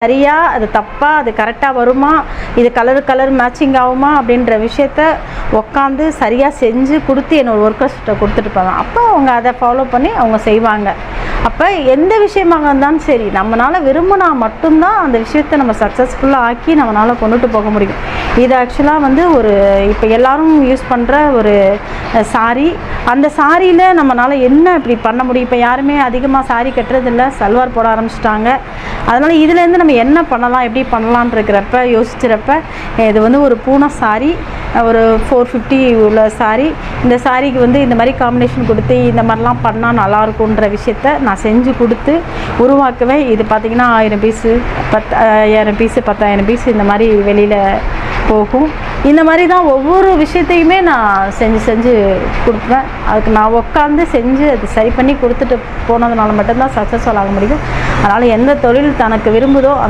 சரியா, அது தப்பா, அது கரெக்டாக வருமா, இது கலர் மேட்சிங் ஆகுமா அப்படின்ற விஷயத்த உட்காந்து சரியாக செஞ்சு கொடுத்து என்னோடய ஒர்க்கர்ஸ்கிட்ட கொடுத்துட்டு போவேன். அப்போ அவங்க அதை ஃபாலோ பண்ணி அவங்க செய்வாங்க. அப்போ எந்த விஷயமாக இருந்தாலும் சரி, நம்மளால் விரும்பினா மட்டும்தான் அந்த விஷயத்தை நம்ம சக்ஸஸ்ஃபுல்லாக ஆக்கி நம்மளால் கொண்டுட்டு போக முடியும். இது ஆக்சுவலாக வந்து ஒரு இப்போ எல்லோரும் யூஸ் பண்ணுற ஒரு சாரி. அந்த சாரியில் நம்மளால் என்ன இப்படி பண்ண முடியும்? இப்போ யாருமே அதிகமாக சாரி கட்டுறதில்ல, சல்வார் போட ஆரம்பிச்சிட்டாங்க. அதனால் இதுலேருந்து நம்ம என்ன பண்ணலாம், எப்படி பண்ணலான் இருக்கிறப்ப யோசிக்கிறப்ப இது வந்து ஒரு பூனை சாரி, ஒரு 450 உள்ள சாரி. இந்த சாரிக்கு வந்து இந்த மாதிரி காம்பினேஷன் கொடுத்து இந்த மாதிரிலாம் பண்ணால் நல்லாயிருக்குன்ற விஷயத்த நான் செஞ்சு கொடுத்து உருவாக்குவேன். இது பார்த்திங்கன்னா 1000 பீஸு, 10,000 பீஸு, 10,000 பீஸு இந்த மாதிரி வெளியில் போகும். இந்த மாதிரி தான் ஒவ்வொரு விஷயத்தையுமே நான் செஞ்சு கொடுப்பேன். அதுக்கு நான் உட்காந்து செஞ்சு அது சரி பண்ணி கொடுத்துட்டு போனதுனால மட்டும்தான் சக்ஸஸ்ஃபுல் ஆக முடியும். அதனால் எந்த தொழில் தனக்கு விரும்புதோ